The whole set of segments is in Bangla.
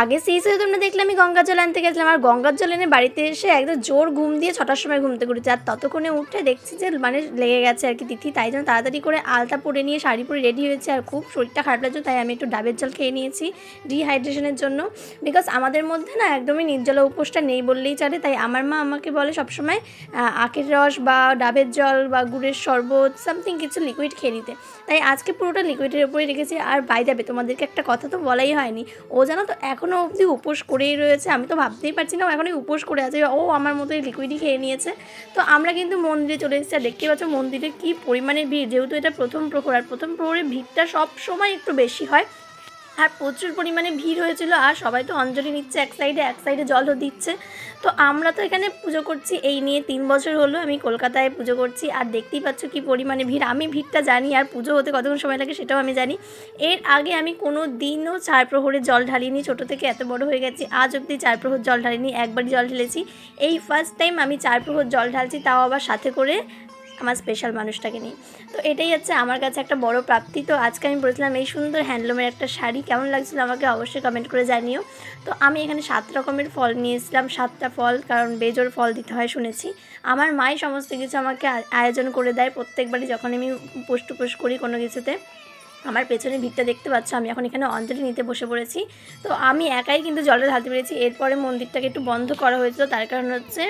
আগের সিরিজে তোমরা দেখলে আমি গঙ্গার জল আনতে গেছিলাম, আর গঙ্গার জল এনে বাড়িতে এসে একদম জোর ঘুম দিয়ে 6টার সময় ঘুমতে করেছি। আর ততক্ষণে উঠে দেখছি যে মানে লেগে গেছে আর কি তিথি, তাই জন্য তাড়াতাড়ি করে আলতা পরে নিয়ে শাড়ি পরে রেডি হয়েছে। আর খুব শরীরটা খারাপ লাগছে, তাই আমি একটু ডাবের জল খেয়ে নিয়েছি ডিহাইড্রেশনের জন্য। বিকজ আমাদের মধ্যে না একদমই নির্জলা উপোসটা নেই বললেই চলে। তাই আমার মা আমাকে বলে সবসময় আখের রস বা ডাবের জল বা গুড়ের শরবত সামথিং কিছু লিকুইড খেয়ে নিতে। তাই আজকে পুরোটা লিকুইডের উপরেই রেখেছি। আর বাই যাবে তোমাদেরকে একটা কথা তো বলাই হয়নি, ও জানো তো এখনও অবধি উপোস করেই রয়েছে। আমি তো ভাবতেই পারছি না ও এখনই উপোস করে আছে, ও আমার মতোই লিকুইডই খেয়ে নিয়েছে। তো আমরা কিন্তু মন্দিরে চলে এসেছি, আর দেখতে পাচ্ছ মন্দিরে কী পরিমাণে ভিড়। যেহেতু এটা প্রথম প্রহর, আর প্রথম প্রহরে ভিড়টা সব সময় একটু বেশি হয়, আর প্রচুর পরিমাণে ভিড় হয়েছিল। আর সবাই তো অঞ্জলি নিচ্ছে এক সাইডে জলও দিচ্ছে। তো আমরা তো এখানে পুজো করছি এই নিয়ে 3 বছর হলো আমি কলকাতায় পুজো করছি, আর দেখতেই পাচ্ছ কী পরিমাণে ভিড়। আমি ভিড়টা জানি, আর পুজো হতে কতক্ষণ সময় লাগে সেটাও আমি জানি। এর আগে আমি কোনো দিনও 4 প্রহরে জল ঢালিনি, ছোটো থেকে এত বড় হয়ে গেছি আজ অবধি 4 প্রহর জল ঢালিনি, একবারই জল ঢেলেছি। এই ফার্স্ট টাইম আমি 4 প্রহর জল ঢালছি, তাও আবার সাথে করে আমার স্পেশাল মানুষটাকে নিই। তো এটাই হচ্ছে আমার কাছে একটা বড় প্রাপ্তি। তো আজকে আমি পরেছিলাম এই সুন্দর হ্যান্ডলুমের একটা শাড়ি, কেমন লাগছিল আমাকে অবশ্যই কমেন্ট করে জানিও। তো আমি এখানে 7 রকমের ফল নিয়েছিলাম, 7টা ফল, কারণ বেজোড় ফল দিতে হয় শুনেছি। আমার মাই সমস্ত কিছু আমাকে আয়োজন করে দেয় প্রত্যেকবারই যখন আমি উপোস টুপোস করি কোনো কিছুতে। আমার পেছনে ভিড়টা দেখতে পাচ্ছ, আমি এখন এখানে অঞ্জলি নিতে বসে পড়েছি। তো আমি একাই কিন্তু জলটা ঢালতে পেরেছি। এরপরে মন্দিরটাকে একটু বন্ধ করা হয়েছিল, তার কারণ হচ্ছে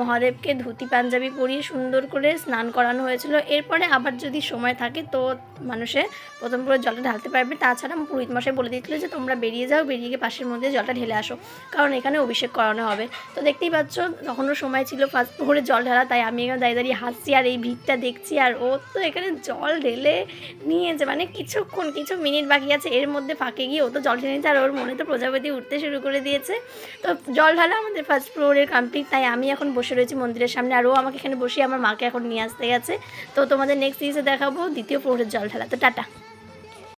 মহাদেবকে ধুতি পাঞ্জাবি পরিয়ে সুন্দর করে স্নান করানো হয়েছিল। এরপরে আবার যদি সময় থাকে তো মানুষে প্রথম করে জলটা ঢালতে পারবে। তাছাড়া পুরোহিত মশাই বলে দিয়েছিল যে তোমরা বেরিয়ে যাও, বেরিয়ে গিয়ে পাশের মধ্যে জলটা ঢেলে আসো, কারণ এখানে অভিষেক করানো হবে। তো দেখতেই পাচ্ছ তখনও সময় ছিল ফার্স্ট প্রহরে জল ঢালা, তাই আমি এখানে দাঁড়িয়ে দাঁড়িয়ে হাসছি আর এই ভিড়টা দেখছি। আর ও তো এখানে জল ঢেলে নিয়েছে, মানে কিছু মিনিট বাকি আছে, এর মধ্যে ফাঁকে গিয়ে ও তো জল ঢেলে নিয়েছে। আর ওর মনে তো প্রজাপতি উঠতে শুরু করে দিয়েছে। তো জল ঢালা আমাদের ফার্স্ট ফ্লোরের কমপ্লিট, তাই আমি এখন বসে রয়েছি মন্দিরের সামনে, আর ও আমাকে এখানে বসিয়ে আমার মাকে এখন নিয়ে আসতে গেছে। তো তোমাদের নেক্সট সিরিজে দেখাবো দ্বিতীয় ফ্লোরের জল ঢালা। তো টাটা।